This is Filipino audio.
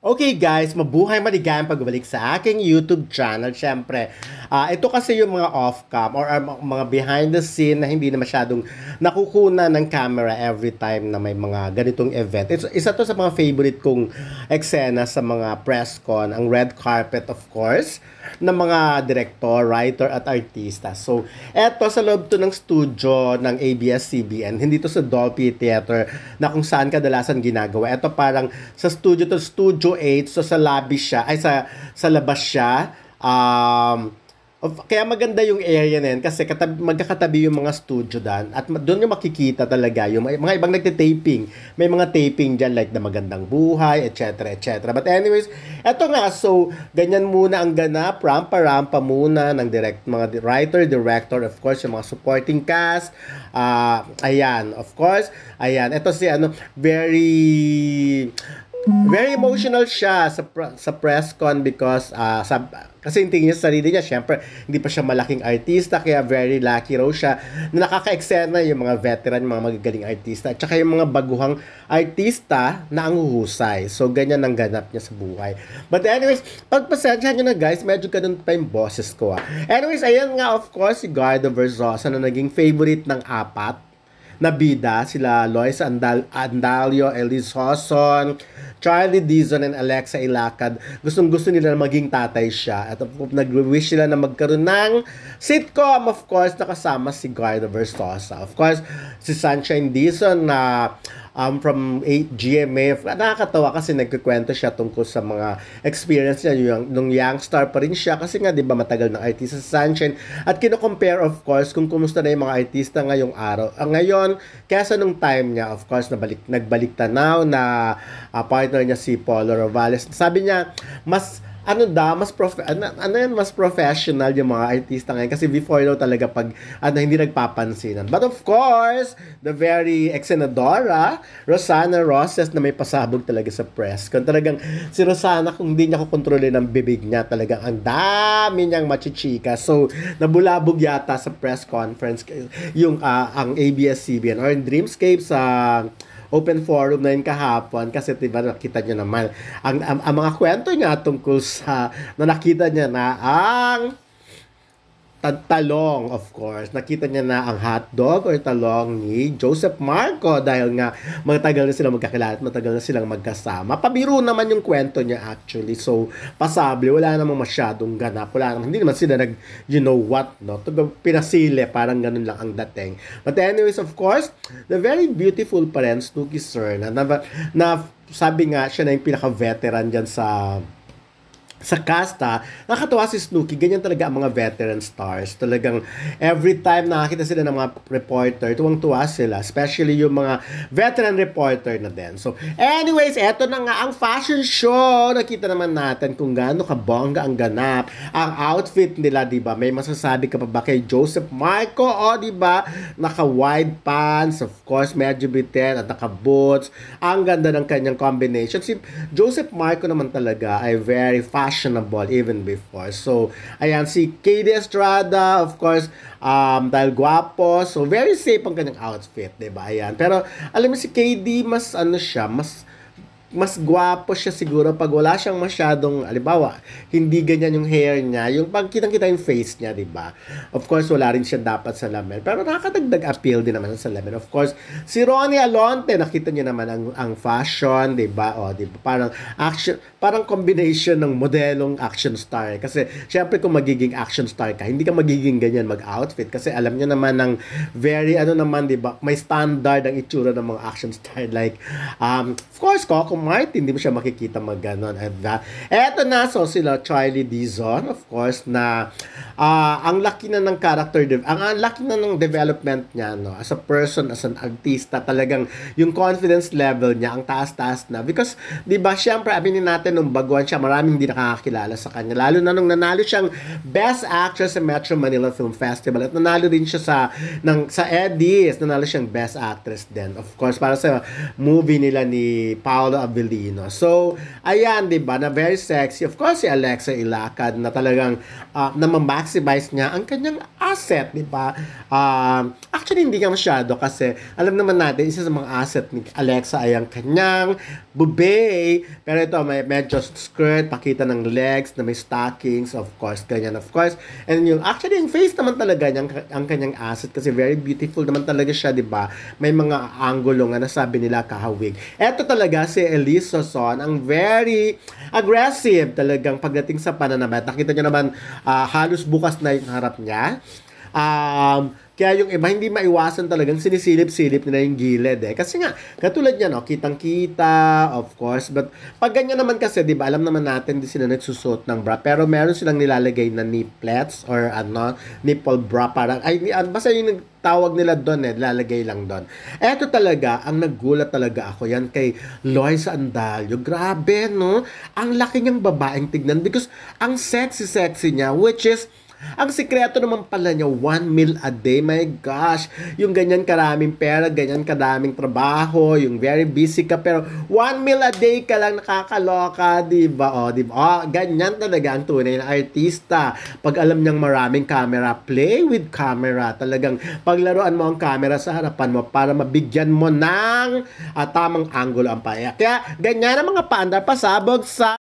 Okay guys, mabuhay maligayang pagbalik sa aking YouTube channel. Siyempre, ito kasi yung mga off-cam or mga behind the scene na hindi na masyadong nakukunan ng camera every time na may mga ganitong event. Isa to sa mga favorite kong eksena sa mga press con, ang red carpet of course, ng mga director, writer at artista. So, eto sa loob to ng studio ng ABS-CBN, hindi to sa Dolby Theater na kung saan kadalasan ginagawa. Ito parang sa studio to, Studio 8, so sa lobby siya, ay sa labas siya. Kaya maganda yung area na yun kasi magkakatabi yung mga studio dan at doon yung makikita talaga yung mga ibang nagte-taping. May mga taping dyan like na Magandang Buhay, etc. etc. But anyways, eto nga, so ganyan muna ang ganap, rampa-rampa muna ng mga writer, director, of course, yung mga supporting cast. Ayan, of course, ayan, eto si very emotional siya sa press con because kasi yung tingin niya sa sarili niya, syempre hindi pa siya malaking artista kaya very lucky raw siya na nakaka-eksena yung mga veteran, yung mga magagaling artista at saka yung mga baguhang artista na ang huhusay. So ganyan ang ganap niya sa buhay. But anyways, pagpasensya nyo na guys, medyo ganun pa yung boses ko. Anyways, ayan nga of course si Gardo Verzosa na naging favorite ng apat na bida, sila Lois Andalio, Elise Hoson, Charlie Dizon, and Alexa Ilacad. Gustong-gusto nila na maging tatay siya. At nag-wish sila na magkaroon ng sitcom, of course, nakasama si Gardo Verzosa. Of course, si Sunshine Dizon na from GMA. Nakakatawa kasi nagkukwento siya tungkol sa mga experience niya nung young star pa rin siya kasi nga 'di ba matagal ng artista sa Sunshine at kino-compare of course kung kumusta na yung mga artista ngayong araw. Ngayon, kaysa nung time niya of course nagbalik tanaw na partner niya si Paulo Rovales. Sabi niya mas mas professional yung mga artista ngayon kasi before daw talaga pag hindi nagpapansinan. But of course, the very ex-senadora Rosana Roses na may pasabog talaga sa press. Kung talagang si Rosana, kung hindi niya kukontrolin ang bibig niya, talagang ang dami niyang machichika. So, nabulabog yata sa press conference yung ang ABS-CBN or Dreamscape sa open forum na yun kahapon kasi diba nakita niyo naman ang mga kwento niya tungkol sa na nakita niya na ang talong, of course. Nakita niya na ang hotdog or talong ni Joseph Marco dahil nga matagal na silang magkakilala at matagal na silang magkasama. Pabiro naman yung kwento niya actually. So, pasable. Wala namang masyadong ganap. Hindi naman sila you know what, no? Pinasile, parang ganun lang ang dating. But anyways, of course, the very beautiful pa rin, Snooki Serna, na sabi nga siya na yung pinaka-veteran dyan sa casta. Nakakatawa si Snooki, ganyan talaga ang mga veteran stars. Talagang every time nakakita sila ng mga reporter, tuwang-tuwa sila, especially yung mga veteran reporter na din. So, anyways, eto na nga ang fashion show. Nakita naman natin kung gaano kabongga ang ganap. Ang outfit nila, di ba? May masasabi ka pa ba kay Joseph Marco? O, di ba? Naka-wide pants, of course, medyo bitin at naka-boots. Ang ganda ng kanyang combination. Si Joseph Marco naman talaga ay very fashionable even before. So, ayan, si KD Estrada, of course, dahil gwapo, so very safe ang kanyang outfit, diba? Ayan. Pero, alam mo si KD, mas gwapo siya siguro pag wala siyang masyadong, alibawa, hindi ganyan yung hair niya, yung pag kitang-kita yung face niya, diba? Of course, wala rin siya dapat sa lamin. Pero nakakadagdag appeal din naman sa lamin. Of course, si Ronnie Alonte, nakita niyo naman ang fashion, diba? O, diba? Parang combination ng modelong action star. Kasi, syempre kung magiging action star ka, hindi ka magiging ganyan mag-outfit. Kasi alam niyo naman ng very, diba? May standard ang itsura ng mga action star. Like, of course, Coco Martin, hindi mo siya makikita mag-ganon. Eto na, so sila Charlie Dizon, of course, na ang laki na ng character, ang laki na ng development niya, no? As a person, as an artista, talagang yung confidence level niya, ang taas-taas na. Because, di ba, syempre, aminin natin, nung baguhan siya, maraming hindi nakakakilala sa kanya. Lalo na nung nanalo siyang Best Actress sa Metro Manila Film Festival at nanalo din siya sa Eddies, nanalo siyang Best Actress din. Of course, para sa movie nila ni Paolo Avellino. So, ayan, di ba, na very sexy. Of course, si Alexa Ilacad na talagang na ma-maximize niya ang kanyang asset, di ba? Actually, hindi nga masyado kasi alam naman natin, isa sa mga asset ni Alexa ay ang kanyang bube. Pero ito, may medyo skirt, pakita ng legs na may stockings, of course, ganyan, of course. And yung, actually, yung face naman talaga niya, ang kanyang asset kasi very beautiful naman talaga siya, di ba? May mga angulo nga na sabi nila kahawig. Eto talaga si Elise Sozon, ang very aggressive talagang pagdating sa pananamit. Nakita niyo naman, halos bukas na yung harap niya. Kaya yung iba hindi maiwasan talagang sinisilip-silip nila yung gilid eh. Kasi nga, katulad niya, no, kitang-kita, of course. But pag ganyan naman kasi, di ba, alam naman natin, di sila nagsusot ng bra. Pero meron silang nilalagay na nipplettes or nipple bra. Parang, basta yung tawag nila doon lalagay lang doon. Eto talaga, ang naggulat talaga ako yan kay Loisa Andalio. Grabe, no? Ang laki niyang babaeng tignan because ang sexy-sexy niya, which is, ang sikreto naman pala niya, 1 meal a day. My gosh, yung ganyan karaming pera, ganyan karaming trabaho, yung very busy ka, pero 1 meal a day ka lang, nakakaloka, diba? Ganyan talaga ang tunay na artista. Pag alam niyang maraming camera, play with camera. Talagang paglaruan mo ang camera sa harapan mo para mabigyan mo ng tamang angulo ang payak. Kaya ganyan ang mga paandar, pasabog sa